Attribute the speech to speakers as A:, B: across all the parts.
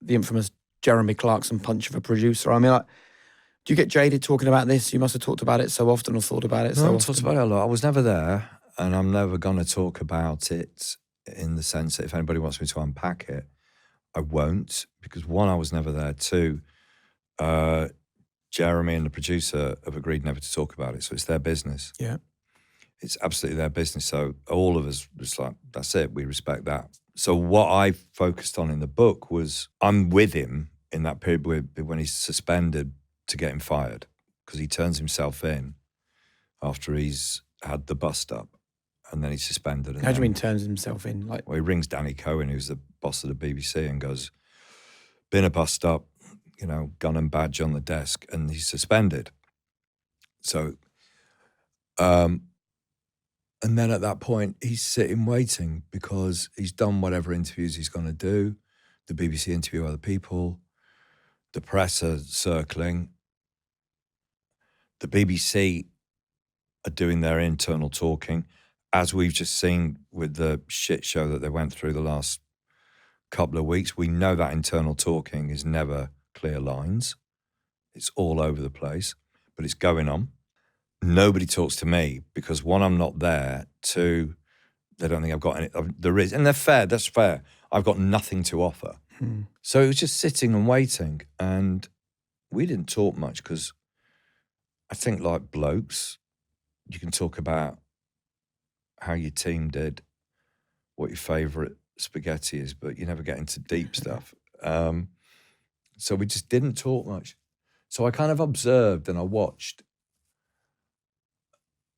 A: the infamous Jeremy Clarkson punch of a producer. I mean, like, do you get jaded talking about this? You must have talked about it so often or thought about it so
B: No, I
A: often.
B: talked about it a lot. I was never there, and I'm never going to talk about it in the sense that if anybody wants me to unpack it, I won't, because one, I was never there. Two, Jeremy and the producer have agreed never to talk about it, so it's their business.
A: Yeah.
B: It's absolutely their business. So all of us was like, that's it, we respect that. So what I focused on in the book was I'm with him in that period when he's suspended to get him fired, because he turns himself in after he's had the bust up, and then he's suspended. And
A: How do you mean turns himself in?
B: Well, he rings Danny Cohen, who's the boss of the BBC, and goes, been a bust up, gun and badge on the desk, and he's suspended. So, and then at that point, he's sitting waiting because he's done whatever interviews he's going to do. The BBC interview other people. The press are circling. The BBC are doing their internal talking, as we've just seen with the shit show that they went through the last couple of weeks. We know that internal talking is never clear lines. It's all over the place, but it's going on. Nobody talks to me because, one, I'm not there. Two, they don't think I've got any. There is, and they're fair. That's fair. I've got nothing to offer. So it was just sitting and waiting, and we didn't talk much because I think, like blokes, you can talk about how your team did, what your favourite spaghetti is, but you never get into deep stuff. So we just didn't talk much. So I kind of observed and I watched.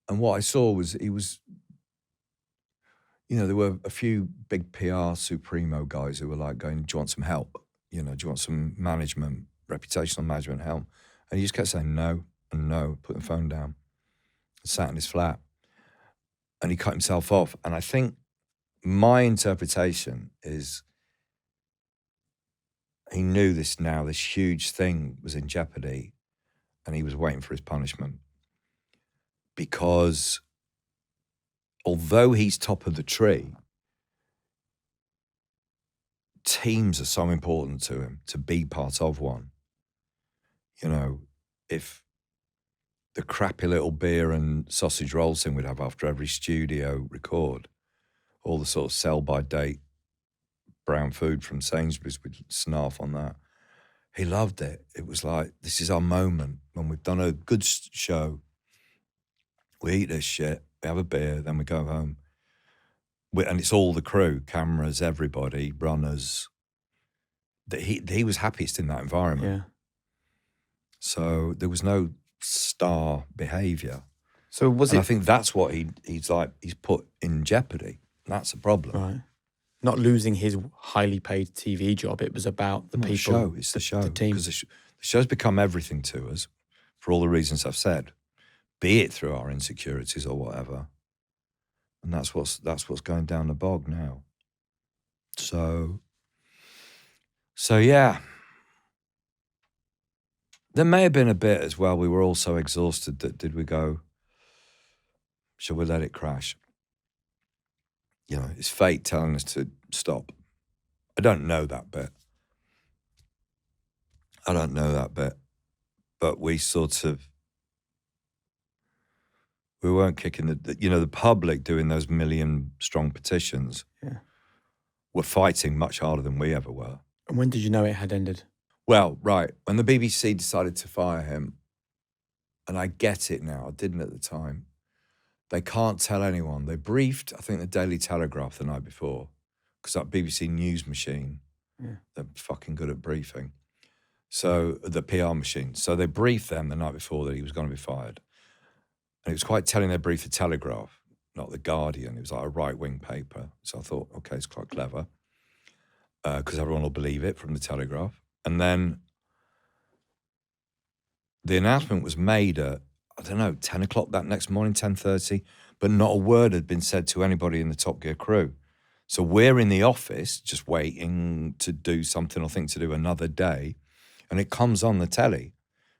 B: And what I saw was he was, there were a few big PR supremo guys who were like going, do you want some help? Do you want some management, reputational management help? And he just kept saying no and no, putting the phone down, sat in his flat. And he cut himself off. And I think my interpretation is he knew this huge thing was in jeopardy, and he was waiting for his punishment. Because although he's top of the tree, teams are so important to him to be part of one. If the crappy little beer and sausage rolls thing we'd have after every studio record, all the sort of sell-by-date brown food from Sainsbury's, we'd snarf on that. He loved it. It was like, this is our moment. When we've done a good show, we eat this shit, we have a beer, then we go home. And it's all the crew, cameras, everybody, runners. He was happiest in that environment.
A: Yeah.
B: So there was no star behaviour.
A: So I
B: think that's what he's put in jeopardy. That's a problem.
A: Right. Not losing his highly paid TV job. It was about the people.
B: Show. It's the show.
A: The team.
B: Because the show's become everything to us for all the reasons I've said, be it through our insecurities or whatever. And that's what's going down the bog now. So yeah. There may have been a bit as well. We were all so exhausted that did we go, shall we let it crash? It's fate telling us to stop. I don't know that bit. But we sort of, we weren't kicking the public doing those million-strong petitions.
A: Yeah.
B: Were fighting much harder than we ever were.
A: And when did you know it had ended?
B: Well, right, when the BBC decided to fire him, and I get it now, I didn't at the time, they can't tell anyone. They briefed, I think, the Daily Telegraph the night before, because that BBC news machine, they're fucking good at briefing. So, the PR machine. So they briefed them the night before that he was going to be fired. And it was quite telling they briefed the Telegraph, not the Guardian. It was like a right-wing paper. So I thought, okay, it's quite clever, because everyone will believe it from the Telegraph. And then the announcement was made at, 10 o'clock that next morning, 10:30, but not a word had been said to anybody in the Top Gear crew. So we're in the office just waiting to do something or think to do another day, and it comes on the telly.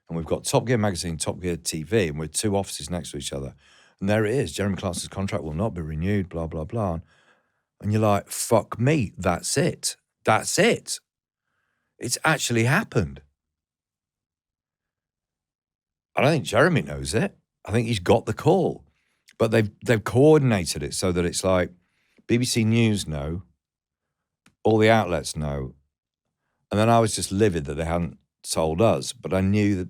B: And we've got Top Gear magazine, Top Gear TV, and we're two offices next to each other. And there it is, Jeremy Clarkson's contract will not be renewed, blah, blah, blah. And you're like, fuck me, that's it. That's it. It's actually happened. I don't think Jeremy knows it. I think he's got the call. But they've coordinated it so that it's like BBC News know, all the outlets know. And then I was just livid that they hadn't told us. But I knew that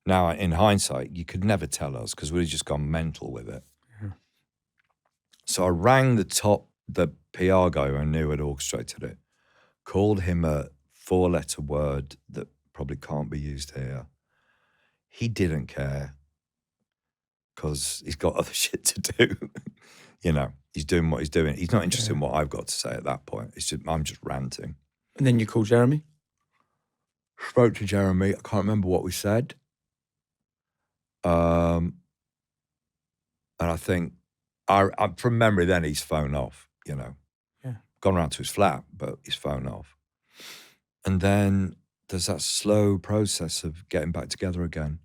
B: now, in hindsight, you could never tell us because we'd just gone mental with it.
A: Yeah.
B: So I rang the PR guy who I knew had orchestrated it, called him a 4-letter word that probably can't be used here. He didn't care because he's got other shit to do. You know, he's doing what he's doing. He's not interested in what I've got to say at that point. I'm just ranting.
A: And then you called Jeremy?
B: Spoke to Jeremy. I can't remember what we said. And I think, from memory then, he's phone off, you know.
A: Yeah.
B: Gone round to his flat, but he's phone off. And then there's that slow process of getting back together again,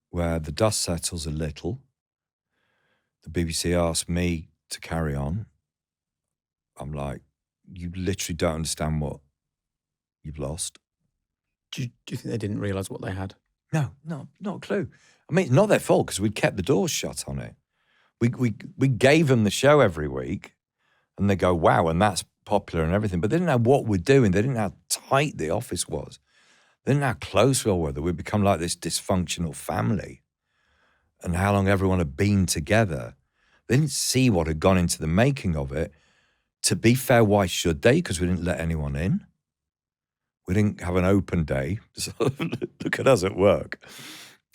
B: where the dust settles a little. The BBC asked me to carry on. I'm like, you literally don't understand what you've lost.
A: Do you think they didn't realise what they had?
B: No, not a clue. I mean, it's not their fault because we'd kept the doors shut on it. We gave them the show every week and they go, wow, and that's popular and everything. But they didn't know what we're doing. They didn't know how tight the office was. They didn't know how close we all were, that we'd become like this dysfunctional family and how long everyone had been together. They didn't see what had gone into the making of it. To be fair, why should they? Because we didn't let anyone in. We didn't have an open day. So look at us at work.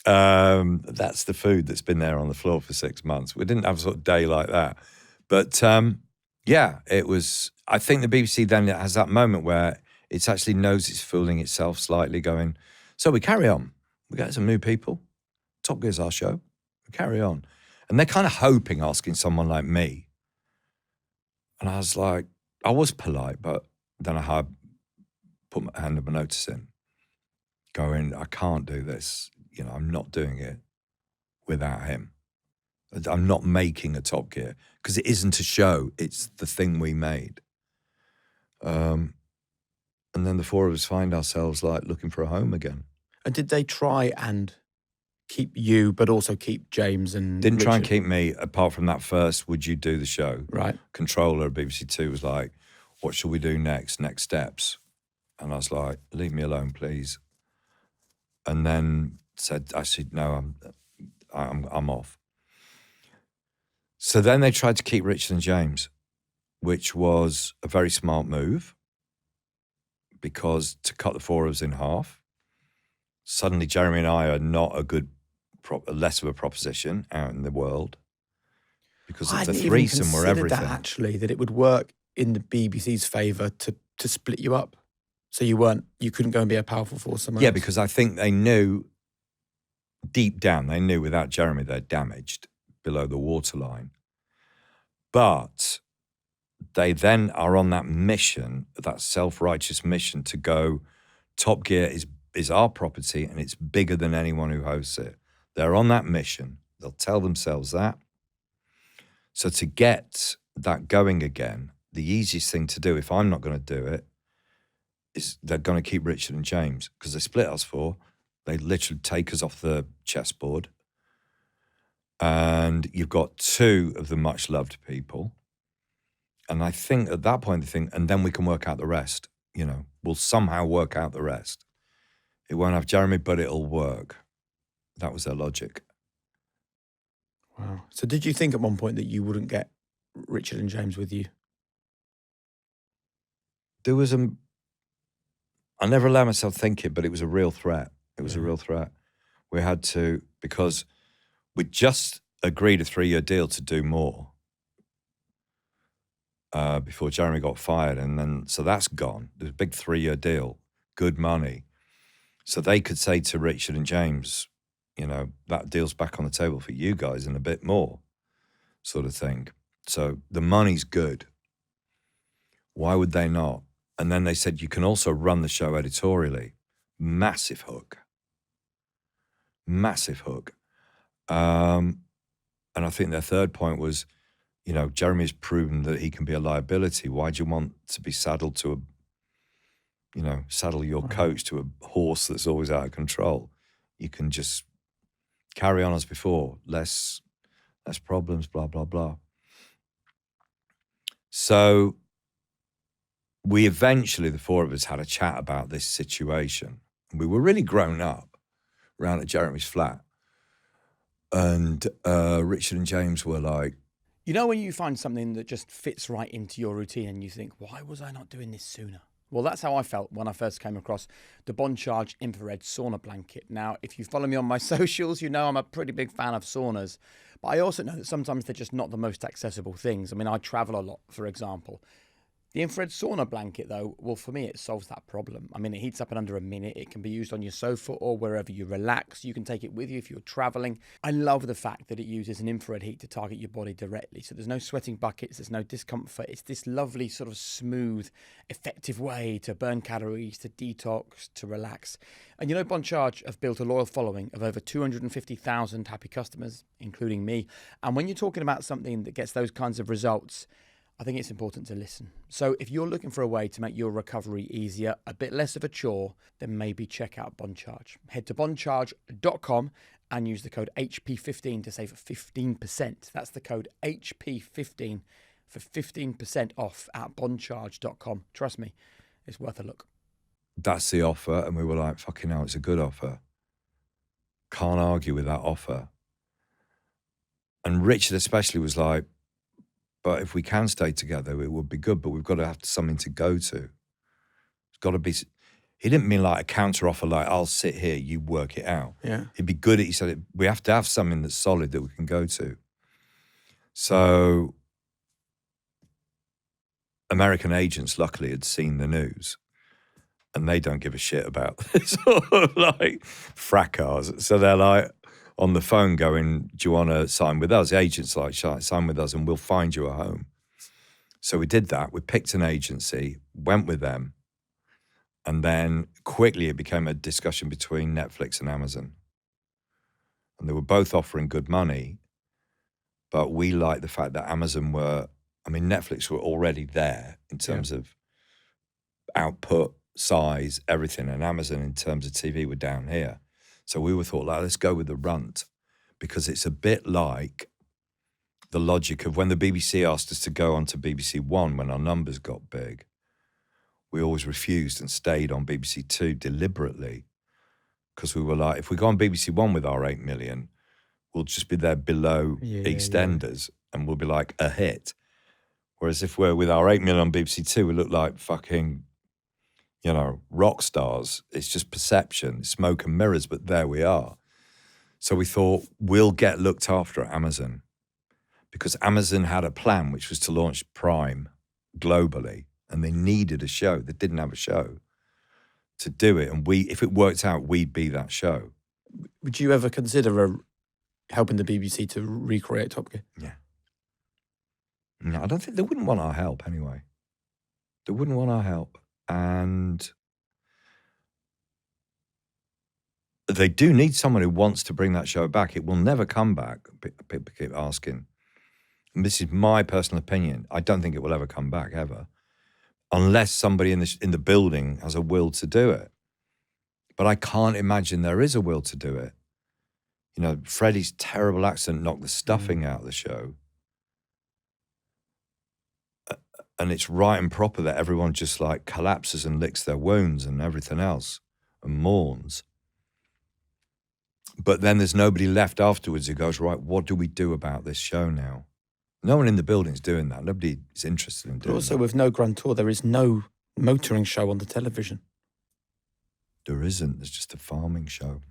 B: That's the food that's been there on the floor for 6 months. We didn't have a sort of day like that. But yeah, it was, I think the BBC then has that moment where it actually knows it's fooling itself slightly, going, so we carry on. We get some new people. Top Gear's our show. We carry on. And they're kind of hoping, asking someone like me. And I was like, I was polite, but then I had put my hand of a notice in, going, I can't do this. You know, I'm not doing it without him. I'm not making a Top Gear because it isn't a show. It's the thing we made. And then the four of us find ourselves like looking for a home again.
A: And did they try and keep you, but also keep James and
B: Didn't try and
A: Richard?
B: keep me, apart from that first, would you do the show?
A: Right.
B: Controller of BBC Two was like, what shall we do next steps? And I was like, leave me alone, please. And then I said, no, I'm off. So then they tried to keep Richard and James, which was a very smart move, because to cut the four of us in half, suddenly Jeremy and I are not less of a proposition out in the world because of the threesome or everything.
A: That actually, that it would work in the BBC's favour to split you up. So you couldn't go and be a powerful force somewhere else.
B: Because I think they knew, deep down, they knew without Jeremy they're damaged below the waterline. But they then are on that mission, that self-righteous mission to go, Top Gear is our property and it's bigger than anyone who hosts it. They're on that mission. They'll tell themselves that. So to get that going again, the easiest thing to do, if I'm not going to do it, is they're going to keep Richard and James because they split us four. They literally take us off the chessboard. And you've got two of the much loved people. And I think at that point, they think, and then we can work out the rest. You know, we'll somehow work out the rest. It won't have Jeremy, but it'll work. That was their logic.
A: Wow. So did you think at one point that you wouldn't get Richard and James with you?
B: There was I never allowed myself to think it, but it was a real threat. It was a real threat. We had to, because we just agreed a 3-year deal to do more before Jeremy got fired. And then, so that's gone. There's a big 3-year deal, good money. So they could say to Richard and James, you know, that deal's back on the table for you guys and a bit more, sort of thing. So the money's good. Why would they not? And then they said, you can also run the show editorially. Massive hook. Massive hook. And I think their third point was, you know, Jeremy's proven that he can be a liability. Why do you want to be saddled to saddle your coach to a horse that's always out of control. You can just carry on as before, less problems, blah, blah, blah. So we eventually, the four of us, had a chat about this situation. We were really grown up round at Jeremy's flat. And Richard and James were like...
A: when you find something that just fits right into your routine and you think, why was I not doing this sooner? Well, that's how I felt when I first came across the Bond Charge infrared sauna blanket. Now, if you follow me on my socials, I'm a pretty big fan of saunas. But I also know that sometimes they're just not the most accessible things. I mean, I travel a lot, for example. The infrared sauna blanket, though, well, for me, it solves that problem. I mean, it heats up in under a minute. It can be used on your sofa or wherever you relax. You can take it with you if you're traveling. I love the fact that it uses an infrared heat to target your body directly. So there's no sweating buckets. There's no discomfort. It's this lovely sort of smooth, effective way to burn calories, to detox, to relax. And Bond Charge have built a loyal following of over 250,000 happy customers, including me. And when you're talking about something that gets those kinds of results, I think it's important to listen. So if you're looking for a way to make your recovery easier, a bit less of a chore, then maybe check out Bond Charge. Head to bondcharge.com and use the code HP15 to save 15%. That's the code HP15 for 15% off at bondcharge.com. Trust me, it's worth a look.
B: That's the offer. And we were like, fucking hell, it's a good offer. Can't argue with that offer. And Richard especially was like, but if we can stay together, it would be good, but we've got to have something to go to. It's got to be... He didn't mean like a counter offer, like, I'll sit here, you work it out.
A: Yeah.
B: It'd be good, he said, we have to have something that's solid that we can go to. So American agents, luckily, had seen the news, and they don't give a shit about this sort of like fracas. So they're like... on the phone going, do you want to sign with us? The agent's like, sign with us and we'll find you a home. So we did that. We picked an agency, went with them. And then quickly it became a discussion between Netflix and Amazon. And they were both offering good money. But we liked the fact that Amazon Netflix were already there in terms of output, size, everything. And Amazon in terms of TV were down here. So we were thought, let's go with the runt, because it's a bit like the logic of when the BBC asked us to go on to BBC One when our numbers got big. We always refused and stayed on BBC Two deliberately, because we were like, if we go on BBC One with our 8 million, we'll just be there below EastEnders and we'll be like a hit. Whereas if we're with our 8 million on BBC Two, we look like fucking... rock stars. It's just perception, smoke and mirrors, but there we are. So we thought, we'll get looked after at Amazon, because Amazon had a plan, which was to launch Prime globally, and they needed a show. They didn't have a show to do it. And if it worked out, we'd be that show.
A: Would you ever consider helping the BBC to recreate Top Gear?
B: Yeah. No, I don't think they wouldn't want our help anyway. They wouldn't want our help. And they do need someone who wants to bring that show back. It will never come back, people keep asking. And this is my personal opinion. I don't think it will ever come back, ever. Unless somebody in the building has a will to do it. But I can't imagine there is a will to do it. Freddie's terrible accent knocked the stuffing out of the show. And it's right and proper that everyone just like collapses and licks their wounds and everything else and mourns. But then there's nobody left afterwards who goes, right, what do we do about this show now? No one in the building's doing that. Nobody is interested in doing
A: But also
B: that.
A: with no Grand Tour, there is no motoring show on the television.
B: There isn't. There's just a farming show.